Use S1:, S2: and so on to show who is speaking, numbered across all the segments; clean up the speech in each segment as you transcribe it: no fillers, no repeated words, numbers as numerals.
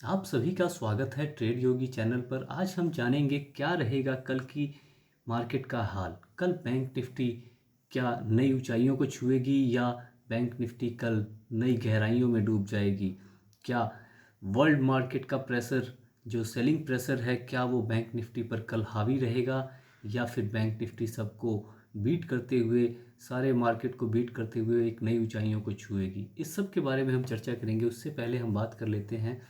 S1: आप सभी का स्वागत है ट्रेड योगी चैनल पर। आज हम जानेंगे क्या रहेगा कल की मार्केट का हाल। कल बैंक निफ्टी क्या नई ऊंचाइयों को छुएगी या बैंक निफ्टी कल नई गहराइयों में डूब जाएगी। क्या वर्ल्ड मार्केट का प्रेशर, जो सेलिंग प्रेशर है, क्या वो बैंक निफ्टी पर कल हावी रहेगा या फिर बैंक निफ्टी सबको बीट करते हुए, सारे मार्केट को बीट करते हुए एक नई ऊंचाइयों को छुएगी। इस सब के बारे में हम चर्चा करेंगे। उससे पहले हम बात कर लेते हैं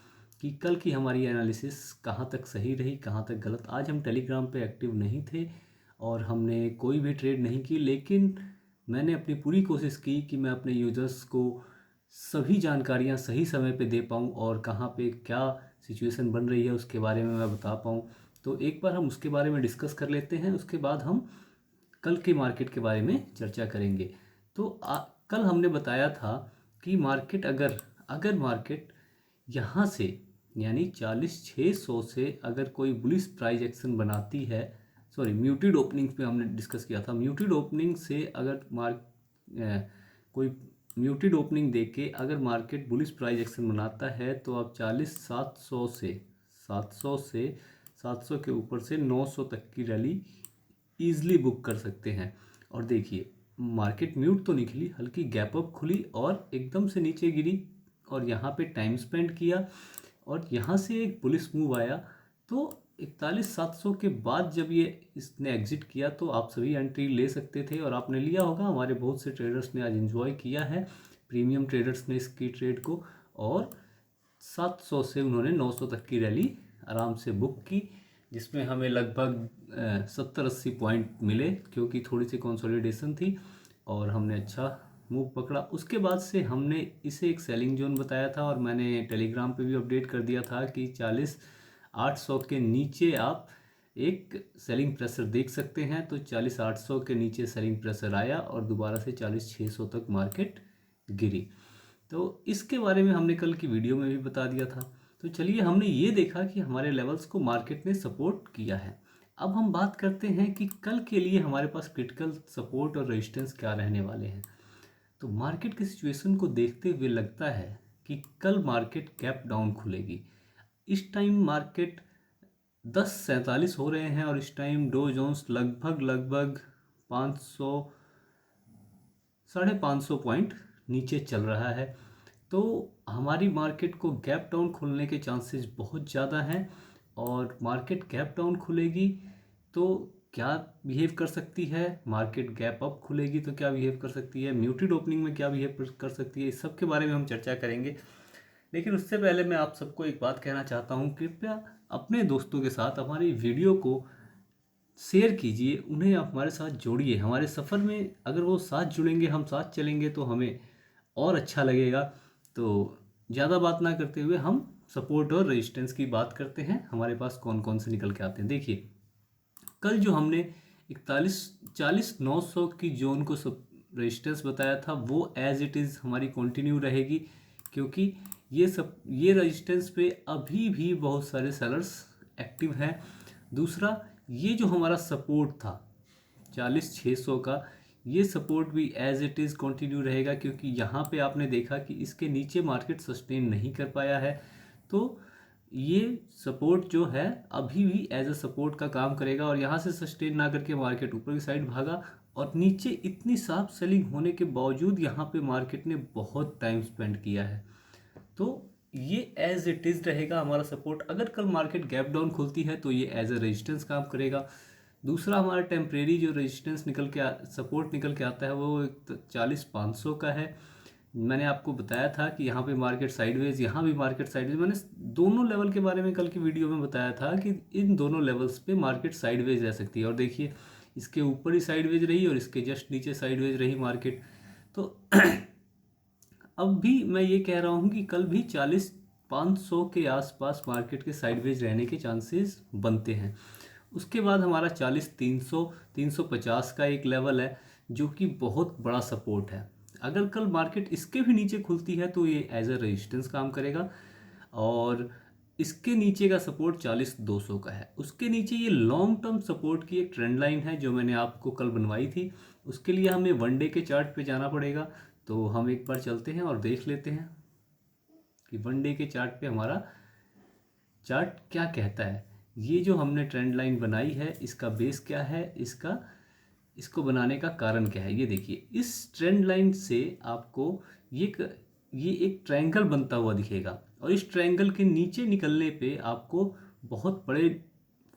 S1: कि कल की हमारी एनालिसिस कहाँ तक सही रही, कहाँ तक गलत। आज हम टेलीग्राम पे एक्टिव नहीं थे और हमने कोई भी ट्रेड नहीं की, लेकिन मैंने अपनी पूरी कोशिश की कि मैं अपने यूज़र्स को सभी जानकारियाँ सही समय पे दे पाऊँ और कहाँ पे क्या सिचुएशन बन रही है उसके बारे में मैं बता पाऊँ। तो एक बार हम उसके बारे में डिस्कस कर लेते हैं, उसके बाद हम कल के मार्केट के बारे में चर्चा करेंगे। तो कल हमने बताया था कि मार्केट अगर अगर मार्केट यहाँ से यानी 40,600 से अगर कोई बुलिश प्राइस एक्शन बनाती है, सॉरी म्यूटेड ओपनिंग पे हमने डिस्कस किया था। म्यूटेड ओपनिंग से अगर कोई म्यूटेड ओपनिंग देके अगर मार्केट बुलिश प्राइस एक्शन बनाता है तो आप 40,700 से 700 के ऊपर से 900 तक की रैली ईजिली बुक कर सकते हैं। और देखिए, मार्केट म्यूट तो निकली, हल्की गैप अप खुली और एकदम से नीचे गिरी और यहाँ पे टाइम स्पेंड किया और यहाँ से एक बुलिश मूव आया। तो 41,700 के बाद जब ये इसने एग्जिट किया तो आप सभी एंट्री ले सकते थे और आपने लिया होगा। हमारे बहुत से ट्रेडर्स ने आज एंजॉय किया है, प्रीमियम ट्रेडर्स ने इसकी ट्रेड को, और 700 से उन्होंने 900 तक की रैली आराम से बुक की, जिसमें हमें लगभग 70-80 पॉइंट मिले क्योंकि थोड़ी सी कंसोलिडेशन थी और हमने अच्छा मूव पकड़ा। उसके बाद से हमने इसे एक सेलिंग जोन बताया था और मैंने टेलीग्राम पे भी अपडेट कर दिया था कि 40,800 के नीचे आप एक सेलिंग प्रेशर देख सकते हैं। तो 40,800 के नीचे सेलिंग प्रेशर आया और दोबारा से 40,600 तक मार्केट गिरी। तो इसके बारे में हमने कल की वीडियो में भी बता दिया था। तो चलिए, हमने ये देखा कि हमारे लेवल्स को मार्केट ने सपोर्ट किया है। अब हम बात करते हैं कि कल के लिए हमारे पास क्रिटिकल सपोर्ट और रेजिस्टेंस क्या रहने वाले हैं। तो मार्केट की सिचुएशन को देखते हुए लगता है कि कल मार्केट गैप डाउन खुलेगी। इस टाइम मार्केट 10:47 हो रहे हैं और इस टाइम डो जोन्स लगभग 500 550 पॉइंट नीचे चल रहा है। तो हमारी मार्केट को गैप डाउन खुलने के चांसेस बहुत ज़्यादा हैं और मार्केट गैप डाउन खुलेगी तो क्या बिहेव कर सकती है, मार्केट गैप अप खुलेगी तो क्या बिहेव कर सकती है, म्यूटेड ओपनिंग में क्या बिहेव कर सकती है, इस सब के बारे में हम चर्चा करेंगे। लेकिन उससे पहले मैं आप सबको एक बात कहना चाहता हूँ, कृपया अपने दोस्तों के साथ हमारी वीडियो को शेयर कीजिए, उन्हें आप हमारे साथ जोड़िए। हमारे सफ़र में अगर वो साथ जुड़ेंगे, हम साथ चलेंगे तो हमें और अच्छा लगेगा। तो ज़्यादा बात ना करते हुए हम सपोर्ट और रेजिस्टेंस की बात करते हैं, हमारे पास कौन कौन से निकल के आते हैं। देखिए, कल जो हमने 40,900 की जोन को सब रेजिस्टेंस बताया था वो एज इट इज़ हमारी कंटिन्यू रहेगी, क्योंकि ये रेजिस्टेंस पे अभी भी बहुत सारे सेलर्स एक्टिव हैं। दूसरा, ये जो हमारा सपोर्ट था 40,600 का, ये सपोर्ट भी एज इट इज़ कंटिन्यू रहेगा, क्योंकि यहाँ पे आपने देखा कि इसके नीचे मार्केट सस्टेन नहीं कर पाया है। तो ये सपोर्ट जो है अभी भी एज अ सपोर्ट का काम करेगा और यहाँ से सस्टेन ना करके मार्केट ऊपर की साइड भागा और नीचे इतनी साफ सेलिंग होने के बावजूद यहाँ पे मार्केट ने बहुत टाइम स्पेंड किया है। तो ये एज इट इज़ रहेगा हमारा सपोर्ट। अगर कल मार्केट गैप डाउन खुलती है तो ये एज अ रेजिस्टेंस काम करेगा। दूसरा, हमारा टेम्परेरी जो रेजिस्टेंस सपोर्ट निकल के आता है वो 40,500 का है। मैंने आपको बताया था कि यहाँ पे मार्केट साइडवेज, यहाँ भी मार्केट साइडवेज, मैंने दोनों लेवल के बारे में कल की वीडियो में बताया था कि इन दोनों लेवल्स पे मार्केट साइडवेज रह सकती है। और देखिए, इसके ऊपर ही साइडवेज रही और इसके जस्ट नीचे साइडवेज रही मार्केट। तो अब भी मैं ये कह रहा हूँ कि कल भी 40,500 के आसपास मार्केट के साइडवेज रहने के चांसेस बनते हैं। उसके बाद हमारा 40,300 350 का एक लेवल है जो कि बहुत बड़ा सपोर्ट है। अगर कल मार्केट इसके भी नीचे खुलती है तो ये एज अ रेजिस्टेंस काम करेगा। और इसके नीचे का सपोर्ट 40,200 का है। उसके नीचे ये लॉन्ग टर्म सपोर्ट की एक ट्रेंड लाइन है जो मैंने आपको कल बनवाई थी। उसके लिए हमें वन डे के चार्ट पे जाना पड़ेगा। तो हम एक बार चलते हैं और देख लेते हैं कि वन डे के चार्ट पे हमारा चार्ट क्या कहता है, ये जो हमने ट्रेंड लाइन बनाई है इसका बेस क्या है, इसको बनाने का कारण क्या है। ये देखिए, इस ट्रेंड लाइन से आपको ये एक ट्रायंगल बनता हुआ दिखेगा और इस ट्रायंगल के नीचे निकलने पे आपको बहुत बड़े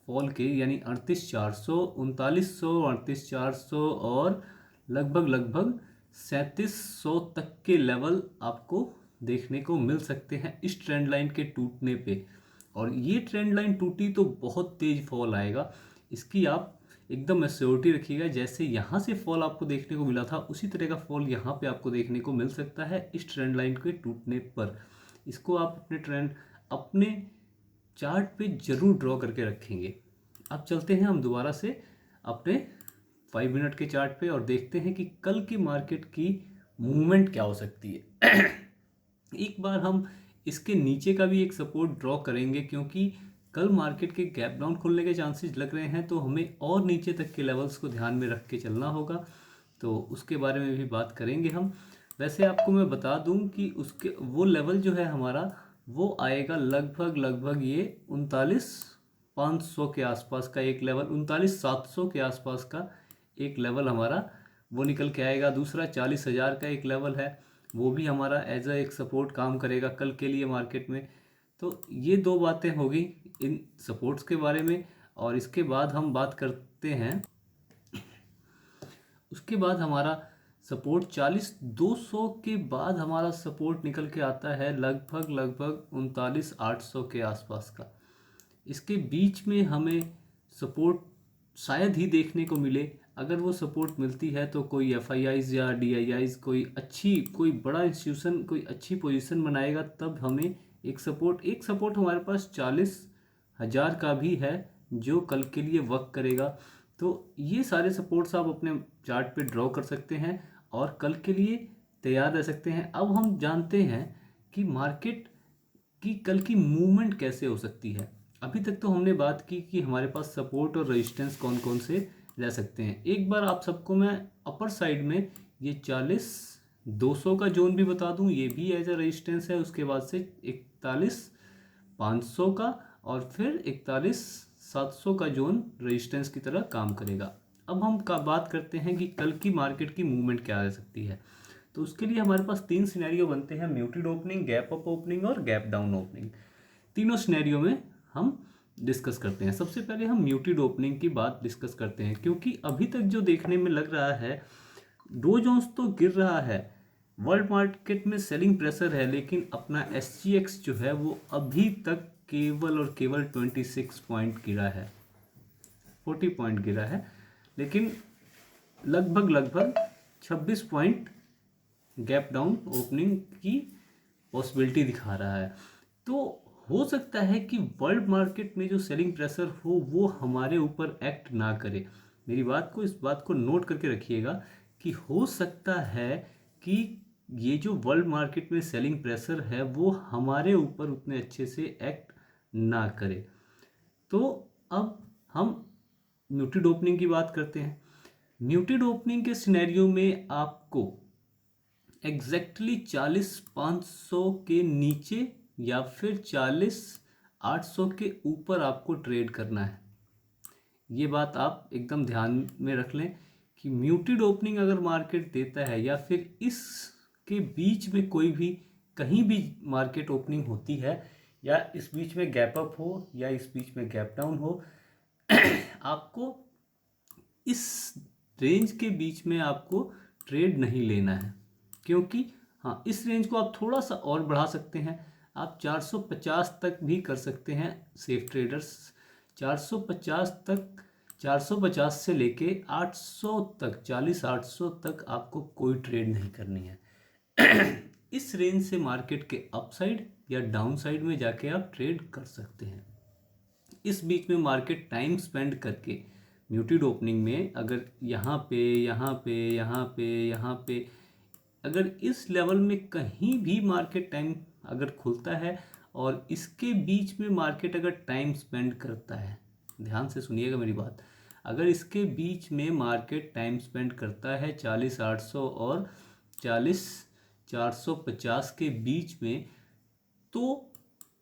S1: फॉल के यानी 38,400, 3900, 38,400 और लगभग 3700 तक के लेवल आपको देखने को मिल सकते हैं इस ट्रेंड लाइन के टूटने पे। और ये ट्रेंड लाइन टूटी तो बहुत तेज फॉल आएगा, इसकी आप एकदम एश्योरिटी रखिएगा। जैसे यहाँ से फॉल आपको देखने को मिला था उसी तरह का फॉल यहाँ पे आपको देखने को मिल सकता है इस ट्रेंड लाइन के टूटने पर। इसको आप अपने चार्ट पे जरूर ड्रॉ करके रखेंगे। अब चलते हैं हम दोबारा से अपने 5 मिनट के चार्ट पे और देखते हैं कि कल की मार्केट की मूवमेंट क्या हो सकती है। एक बार हम इसके नीचे का भी एक सपोर्ट ड्रॉ करेंगे, क्योंकि कल मार्केट के गैप डाउन खुलने के चांसेस लग रहे हैं, तो हमें और नीचे तक के लेवल्स को ध्यान में रख के चलना होगा, तो उसके बारे में भी बात करेंगे हम। वैसे आपको मैं बता दूं कि उसके वो लेवल जो है हमारा वो आएगा लगभग ये 39,500 के आसपास का एक लेवल, 39,700 के आसपास का एक लेवल हमारा वो निकल के आएगा। दूसरा 40,000 का एक लेवल है, वो भी हमारा एज अ एक सपोर्ट काम करेगा कल के लिए मार्केट में। तो ये दो बातें होगी इन सपोर्ट्स के बारे में। और इसके बाद हम बात करते हैं, उसके बाद हमारा सपोर्ट 40,200 के बाद हमारा सपोर्ट निकल के आता है लगभग 39,800 के आसपास का। इसके बीच में हमें सपोर्ट शायद ही देखने को मिले। अगर वो सपोर्ट मिलती है तो कोई FIIs या DIIs कोई बड़ा इंस्टीट्यूशन कोई अच्छी पोजीशन बनाएगा, तब हमें एक सपोर्ट हमारे पास 40,000 का भी है जो कल के लिए वर्क करेगा। तो ये सारे सपोर्ट्स आप अपने चार्ट पे ड्रॉ कर सकते हैं और कल के लिए तैयार रह सकते हैं। अब हम जानते हैं कि मार्केट की कल की मूवमेंट कैसे हो सकती है। अभी तक तो हमने बात की कि हमारे पास सपोर्ट और रेजिस्टेंस कौन कौन से रह सकते हैं। एक बार आप सबको मैं अपर साइड में ये 40,200 का जोन भी बता दूं, ये भी एज अ रेजिस्टेंस है। उसके बाद से 41,500 का और फिर 41,700 का जोन रेजिस्टेंस की तरह काम करेगा। अब हम बात करते हैं कि कल की मार्केट की मूवमेंट क्या रह सकती है। तो उसके लिए हमारे पास 3 सिनेरियो बनते हैं, muted opening, gap up opening और गैप डाउन ओपनिंग। तीनों सिनेरियो में हम डिस्कस करते हैं। सबसे पहले हम म्यूटेड ओपनिंग की बात डिस्कस करते हैं, क्योंकि अभी तक जो देखने में लग रहा है डो जोन्स तो गिर रहा है, वर्ल्ड मार्केट में सेलिंग प्रेशर है, लेकिन अपना SGX जो है वो अभी तक केवल और केवल 26 पॉइंट गिरा है, 40 पॉइंट गिरा है, लेकिन लगभग 26 पॉइंट गैप डाउन ओपनिंग की पॉसिबिलिटी दिखा रहा है। तो हो सकता है कि वर्ल्ड मार्केट में जो सेलिंग प्रेशर हो वो हमारे ऊपर एक्ट ना करे। इस बात को नोट करके रखिएगा कि हो सकता है कि ये जो वर्ल्ड मार्केट में सेलिंग प्रेशर है वो हमारे ऊपर उतने अच्छे से एक्ट ना करे। तो अब हम म्यूटेड ओपनिंग की बात करते हैं। म्यूटेड ओपनिंग के सिनेरियो में आपको एग्जैक्टली 40,500 के नीचे या फिर 40,800 के ऊपर आपको ट्रेड करना है। ये बात आप एकदम ध्यान में रख लें कि म्यूटेड ओपनिंग अगर मार्केट देता है या फिर इसके बीच में कोई भी कहीं भी मार्केट ओपनिंग होती है, या इस बीच में गैप अप हो या इस बीच में गैप डाउन हो, आपको इस रेंज के बीच में आपको ट्रेड नहीं लेना है। क्योंकि हाँ, इस रेंज को आप थोड़ा सा और बढ़ा सकते हैं, आप 450 तक भी कर सकते हैं सेफ ट्रेडर्स। 450 तक, 450 से लेके 800 तक, 40,800 तक आपको कोई ट्रेड नहीं करनी है। इस रेंज से मार्केट के अपसाइड या डाउन साइड में जाके आप ट्रेड कर सकते हैं। इस बीच में मार्केट टाइम स्पेंड करके म्यूटेड ओपनिंग में अगर यहाँ पे अगर इस लेवल में कहीं भी मार्केट टाइम अगर खुलता है और इसके बीच में मार्केट अगर टाइम स्पेंड करता है, ध्यान से सुनिएगा मेरी बात, अगर इसके बीच में मार्केट टाइम स्पेंड करता है 40,800 और 40,450 के बीच में, तो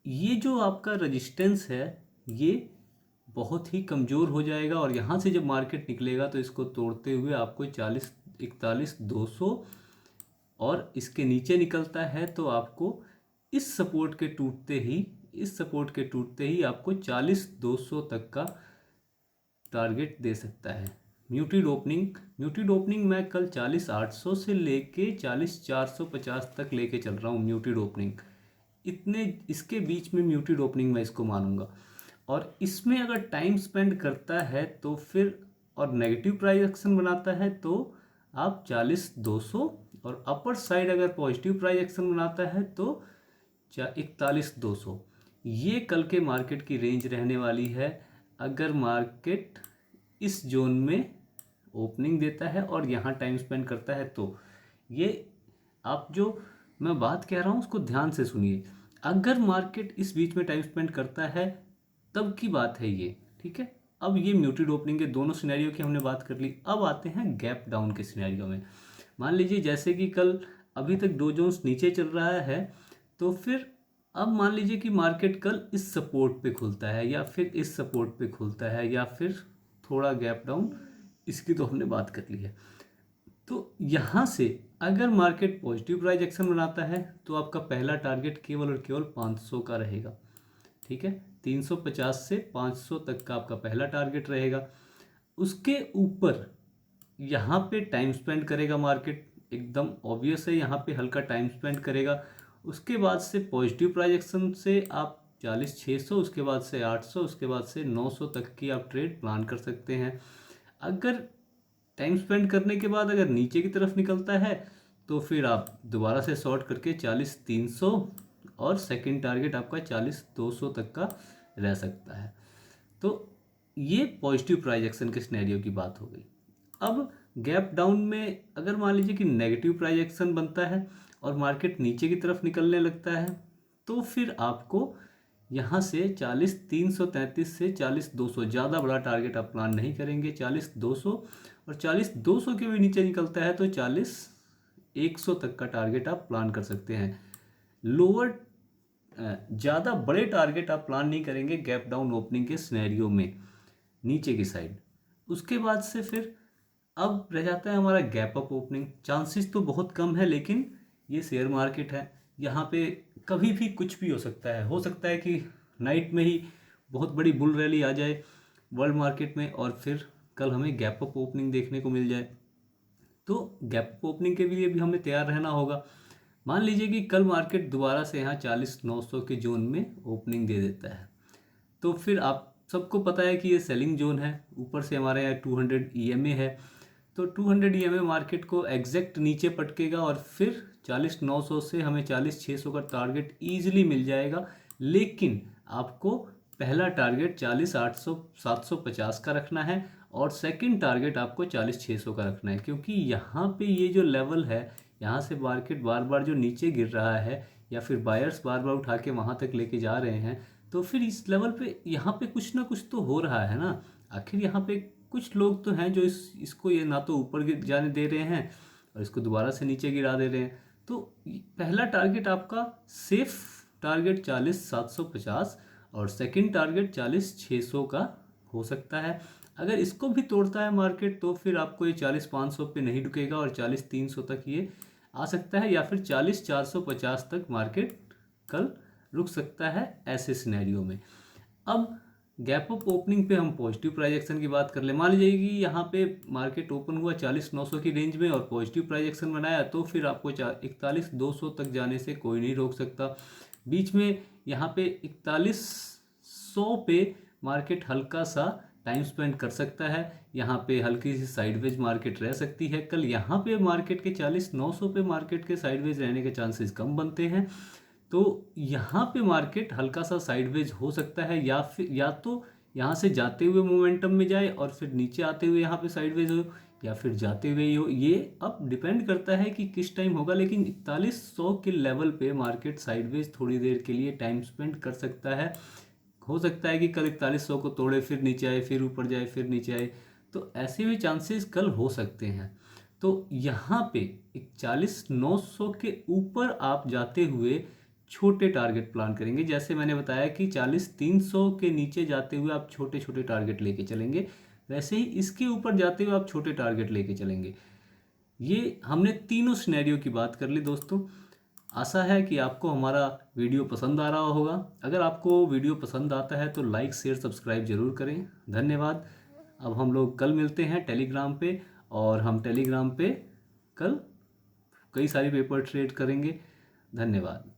S1: ये जो आपका रजिस्टेंस है ये बहुत ही कमज़ोर हो जाएगा और यहाँ से जब मार्केट निकलेगा तो इसको तोड़ते हुए आपको 40, 41, 200 और इसके नीचे निकलता है तो आपको इस सपोर्ट के टूटते ही आपको 40, 200 तक का टारगेट दे सकता है। म्यूटेड ओपनिंग मैं कल 40, 800 से लेके 40, 450 तक लेके चल रहा हूँ। म्यूटेड ओपनिंग इतने इसके बीच में म्यूटेड ओपनिंग मैं इसको मानूंगा। और इसमें अगर टाइम स्पेंड करता है तो फिर और नेगेटिव प्राइस एक्शन बनाता है तो आप 40, 200 और अपर साइड अगर पॉजिटिव प्राइस एक्शन बनाता है तो 41, 200 ये कल के मार्केट की रेंज रहने वाली है। अगर मार्केट इस जोन में ओपनिंग देता है और यहाँ टाइम स्पेंड करता है तो ये आप जो मैं बात कह रहा हूँ उसको ध्यान से सुनिए। अगर मार्केट इस बीच में टाइम स्पेंड करता है तब की बात है ये, ठीक है। अब ये म्यूटेड ओपनिंग के दोनों सिनेरियो की हमने बात कर ली। अब आते हैं गैप डाउन के सिनेरियो में। मान लीजिए जैसे कि कल अभी तक डो जोन्स नीचे चल रहा है तो फिर अब मान लीजिए कि मार्केट कल इस सपोर्ट पे खुलता है या फिर इस सपोर्ट पे खुलता है या फिर थोड़ा गैप डाउन, इसकी तो हमने बात कर ली है। तो यहाँ से अगर मार्केट पॉजिटिव प्राइस एक्शन बनाता है तो आपका पहला टारगेट केवल और केवल 500 का रहेगा, ठीक है। 350 से 500 तक का आपका पहला टारगेट रहेगा। उसके ऊपर यहाँ पे टाइम स्पेंड करेगा मार्केट, एकदम ऑब्वियस है, यहाँ पे हल्का टाइम स्पेंड करेगा। उसके बाद से पॉजिटिव प्राइस एक्शन से आप 40, 600, उसके बाद से 800, उसके बाद से 900 तक की आप ट्रेड प्लान कर सकते हैं। अगर टाइम स्पेंड करने के बाद अगर नीचे की तरफ निकलता है तो फिर आप दोबारा से शॉर्ट करके 40, 300 और सेकंड टारगेट आपका 40, 200 तक का रह सकता है। तो ये पॉजिटिव प्राइस एक्शन के सिनेरियो की बात हो गई। अब गैप डाउन में अगर मान लीजिए कि नेगेटिव प्राइस एक्शन बनता है और मार्केट नीचे की तरफ निकलने लगता है तो फिर आपको यहाँ से 40, 333 से 40, 200 ज़्यादा बड़ा टारगेट आप प्लान नहीं करेंगे। 40, 200 और 40, 200 के भी नीचे निकलता है तो 40, 100 तक का टारगेट आप प्लान कर सकते हैं। लोअर ज़्यादा बड़े टारगेट आप प्लान नहीं करेंगे गैप डाउन ओपनिंग के सिनेरियो में नीचे की साइड। उसके बाद से फिर अब रह जाता है हमारा गैप अप ओपनिंग। चांसेस तो बहुत कम है लेकिन ये शेयर मार्केट है, यहाँ पे कभी भी कुछ भी हो सकता है कि नाइट में ही बहुत बड़ी बुल रैली आ जाए वर्ल्ड मार्केट में और फिर कल हमें गैप अप ओपनिंग देखने को मिल जाए। तो गैप अप ओपनिंग के लिए भी हमें तैयार रहना होगा। मान लीजिए कि कल मार्केट दोबारा से यहाँ 40, 900 के जोन में ओपनिंग दे देता है तो फिर आप सबको पता है कि ये सेलिंग जोन है। ऊपर से हमारे यहाँ 200 EMA है तो 200 EMA मार्केट को एग्जैक्ट नीचे पटकेगा और फिर 40, 900 से हमें 40, 600 का टारगेट ईजिली मिल जाएगा। लेकिन आपको पहला टारगेट 40, 800, 750 का रखना है और सेकंड टारगेट आपको 40, 600 का रखना है, क्योंकि यहाँ पे ये जो लेवल है यहाँ से मार्केट बार बार जो नीचे गिर रहा है या फिर बायर्स बार बार उठा के वहाँ तक लेके जा रहे हैं तो फिर इस लेवल पे यहाँ पे कुछ ना कुछ तो हो रहा है ना। आखिर यहाँ पे कुछ लोग तो हैं जो इसको ये ना तो ऊपर जाने दे रहे हैं और इसको दोबारा से नीचे गिरा दे रहे हैं। तो पहला टारगेट आपका सेफ टारगेट 40, 750 और सेकंड टारगेट 40, 600 का हो सकता है। अगर इसको भी तोड़ता है मार्केट तो फिर आपको ये 40, 500 पे नहीं रुकेगा और 40, 300 तक ये आ सकता है या फिर 40, 450 तक मार्केट कल रुक सकता है ऐसे सिनेरियो में। अब गैप अप ओपनिंग पे हम पॉजिटिव प्राइस एक्शन की बात कर ले। मान लीजिए कि यहाँ पे मार्केट ओपन हुआ 40, 900 की रेंज में और पॉजिटिव प्राइस एक्शन बनाया तो फिर आपको 41, 200 तक जाने से कोई नहीं रोक सकता। बीच में यहाँ पे 4100 पे मार्केट हल्का सा टाइम स्पेंड कर सकता है, यहाँ पे हल्की सी साइडवेज मार्केट रह सकती है। कल यहाँ पे मार्केट के 40, 900 पे मार्केट के साइडवेज रहने के चांसेस कम बनते हैं। तो यहाँ पे मार्केट हल्का सा साइडवेज हो सकता है या फिर या तो यहाँ से जाते हुए मोमेंटम में जाए और फिर नीचे आते हुए यहाँ पे साइडवेज हो या फिर जाते हुए ही हो। ये अब डिपेंड करता है कि किस टाइम होगा, लेकिन 4100 के लेवल पे मार्केट साइडवेज थोड़ी देर के लिए टाइम स्पेंड कर सकता है। हो सकता है कि कल 4100 को तोड़े फिर नीचे आए फिर ऊपर जाए फिर नीचे आए, तो ऐसे भी चांसेस कल हो सकते हैं। तो यहाँ पे 41, 900 के ऊपर आप जाते हुए छोटे टारगेट प्लान करेंगे। जैसे मैंने बताया कि 40-300 के नीचे जाते हुए आप छोटे छोटे टारगेट लेके चलेंगे, वैसे ही इसके ऊपर जाते हुए आप छोटे टारगेट लेके चलेंगे। ये हमने तीनों सिनेरियो की बात कर ली दोस्तों। आशा है कि आपको हमारा वीडियो पसंद आ रहा होगा। अगर आपको वीडियो पसंद आता है तो लाइक शेयर सब्सक्राइब जरूर करें। धन्यवाद। अब हम लोग कल मिलते हैं टेलीग्राम पे, और हम टेलीग्राम पे कल कई सारे पेपर ट्रेड करेंगे। धन्यवाद।